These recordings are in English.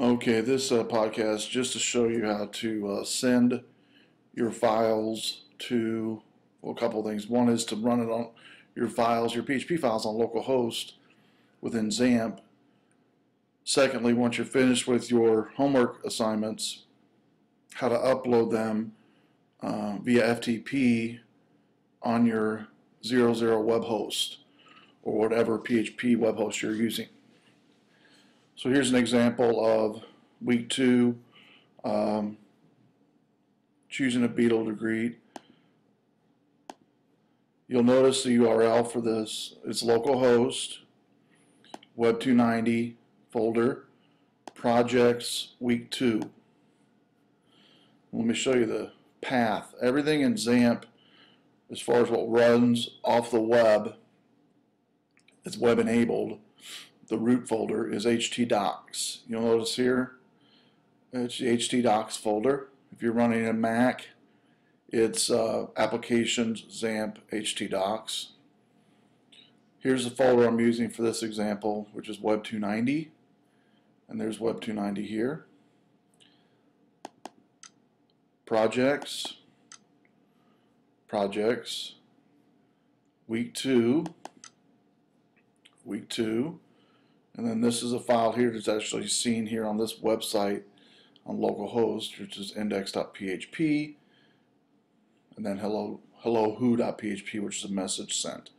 Okay, this podcast just to show you how to send your files to, well, a couple of things. One is to run it on your files, your PHP files on localhost within XAMPP. Secondly, once you're finished with your homework assignments, how to upload them via FTP on your 00 web host or whatever PHP web host you're using. So here's an example of week 2, choosing a Beetle to greet. You'll notice the URL for this. It's localhost, Web290 folder, projects, week 2. Let me show you the path. Everything in XAMPP, as far as what runs off the web, it's web enabled. The root folder is htdocs. You'll notice here, it's the htdocs folder. If you're running a Mac, it's applications, XAMPP, htdocs. Here's the folder I'm using for this example, which is Web290. And there's Web290 here. Projects, week 2, and then this is a file here that's actually seen here on this website on localhost, which is index.php, and then hello.who.php, which is a message sent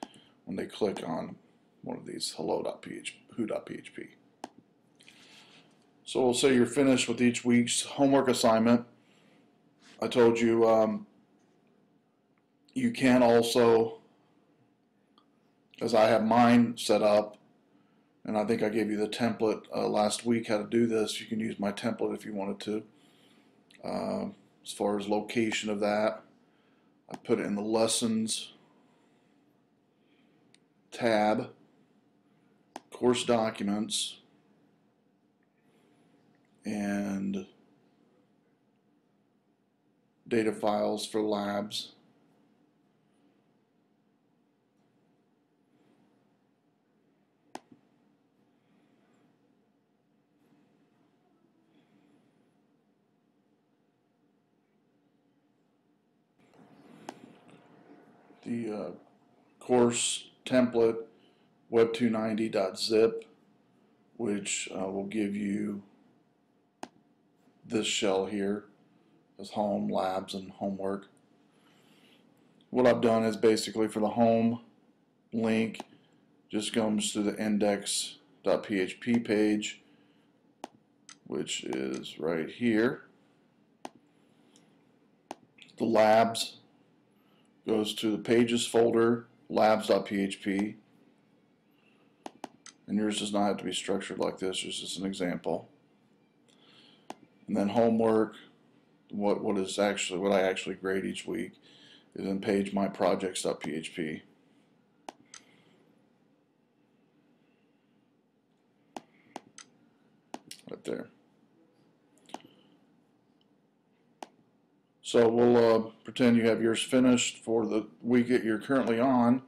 when they click on one of these hello.who.php. So we'll say you're finished with each week's homework assignment. I told you you can also, as I have mine set up, and I think I gave you the template last week how to do this. You can use my template if you wanted to. As far as location of that, I put it in the lessons tab, course documents, and data files for labs. The course template web290.zip, which will give you this shell here as home, labs, and homework. What I've done is basically for the home link just comes to the index.php page, which is right here. The labs goes to the pages folder, labs.php, and yours does not have to be structured like this. It's just an example. And then homework, what I actually grade each week, is in page myprojects.php. Right there. So we'll pretend you have yours finished for the week that you're currently on,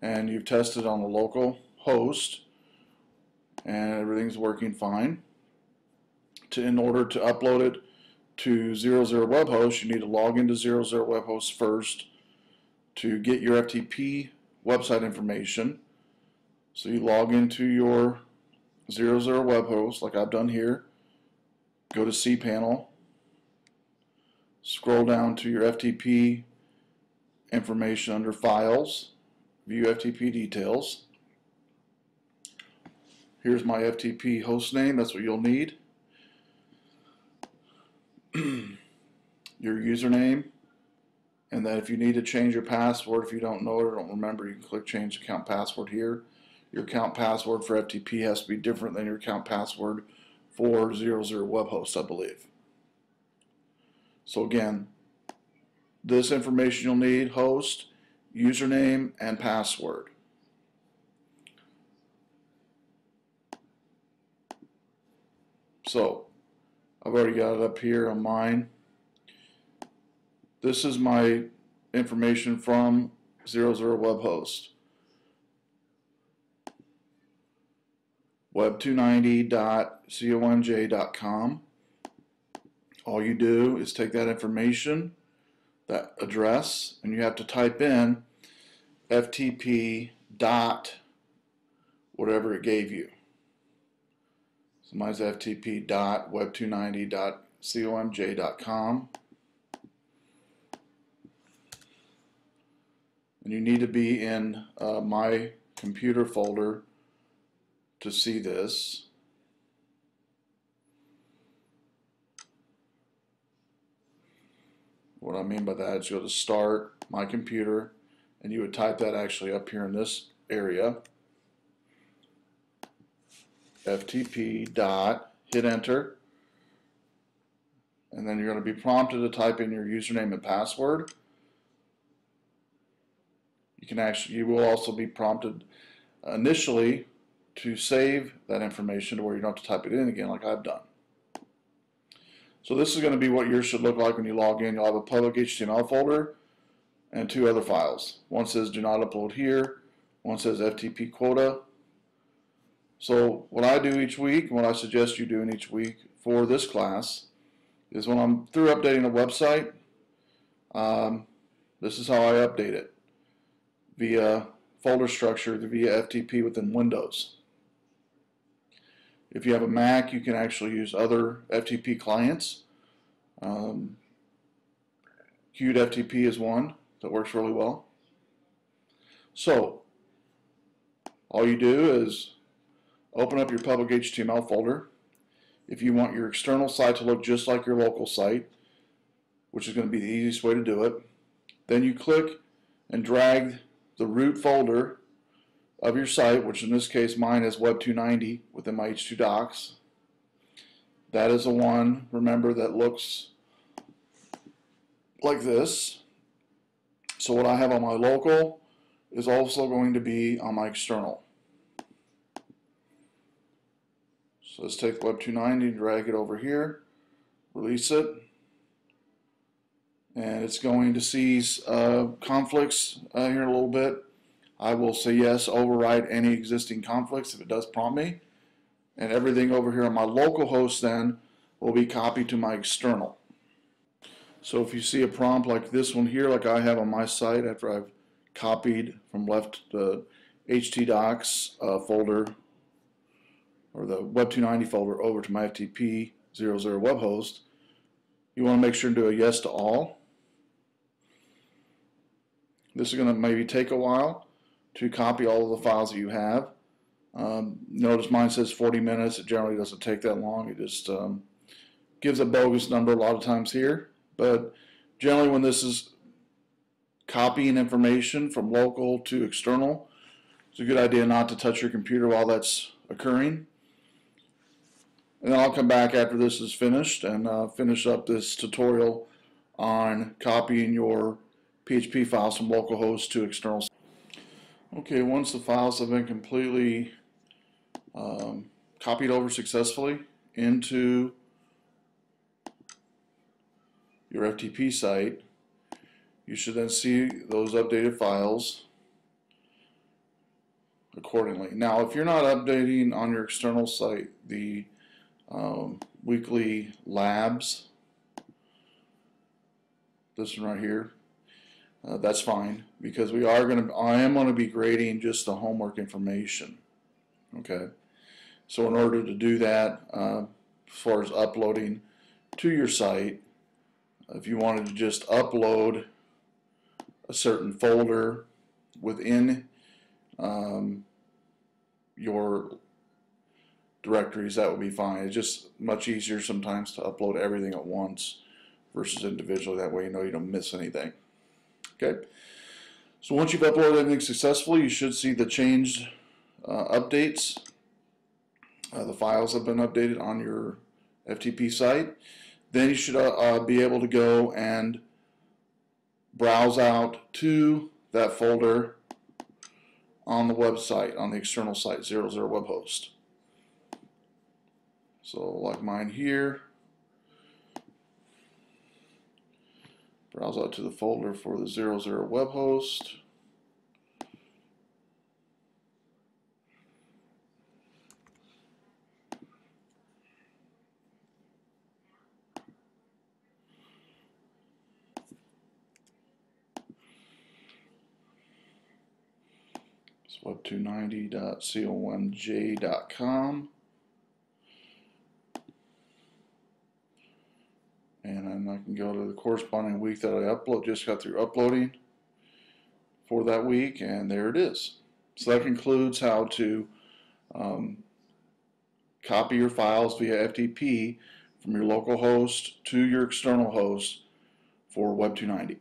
and you've tested on the local host, and everything's working fine. In order to upload it to 00 web host, you need to log into 00 web host first to get your FTP website information. So you log into your 00 web host, like I've done here. Go to cPanel. Scroll down to your FTP information under Files, View FTP Details. Here's my FTP host name, that's what you'll need. Your username, and then if you need to change your password, if you don't know it or don't remember, you can click Change Account Password here. Your account password for FTP has to be different than your account password for 00 web host, I believe. So again, this information you'll need: host, username, and password. So I've already got it up here on mine. This is my information from 00 web host. web290.conj.com. All you do is take that information, that address, and you have to type in FTP dot whatever it gave you. So mine's FTP dot web290.conj.com. And you need to be in my computer folder to see this. What I mean by that is you go to Start, My Computer, and you would type that actually up here in this area. FTP dot, hit enter, and then you're going to be prompted to type in your username and password. You will also be prompted initially to save that information to where you don't have to type it in again like I've done. So this is going to be what yours should look like when you log in. You'll have a public HTML folder and two other files. One says do not upload here, one says FTP quota. So what I do each week, and what I suggest you doing each week for this class, is when I'm through updating a website, this is how I update it, via folder structure, via FTP within Windows. If you have a Mac, you can actually use other FTP clients. Qt FTP is one that works really well. So all you do is open up your public HTML folder. If you want your external site to look just like your local site, which is going to be the easiest way to do it, then you click and drag the root folder of your site, which in this case mine is Web290 within my H2 docs. That is the one, remember, that looks like this. So what I have on my local is also going to be on my external. So let's take Web290, drag it over here, release it, and it's going to seize conflicts here in a little bit. I will say yes, override any existing conflicts if it does prompt me, and everything over here on my local host then will be copied to my external. So if you see a prompt like this one here, like I have on my site after I've copied from left the htdocs folder or the Web290 folder over to my FTP 00 web host, you want to make sure to do a yes to all. This is going to maybe take a while to copy all of the files that you have. Notice mine says 40 minutes. It generally doesn't take that long. It just gives a bogus number a lot of times here. But generally when this is copying information from local to external, it's a good idea not to touch your computer while that's occurring. And then I'll come back after this is finished and finish up this tutorial on copying your PHP files from localhost to external. Okay, once the files have been completely copied over successfully into your FTP site, you should then see those updated files accordingly. Now, if you're not updating on your external site the weekly labs, this one right here, that's fine, because I am going to be grading just the homework information. Okay, so in order to do that, as far as uploading to your site, if you wanted to just upload a certain folder within your directories, that would be fine. It's just much easier sometimes to upload everything at once versus individually. That way you know you don't miss anything. Okay, so once you've uploaded everything successfully, you should see the changed updates. The files have been updated on your FTP site. Then you should be able to go and browse out to that folder on the website, on the external site, 00 web host. So like mine here, browse out to the folder for the 00 web host. It's web290.comj.com. And then I can go to the corresponding week that I just got through uploading for that week, and there it is. So that concludes how to copy your files via FTP from your local host to your external host for Web290.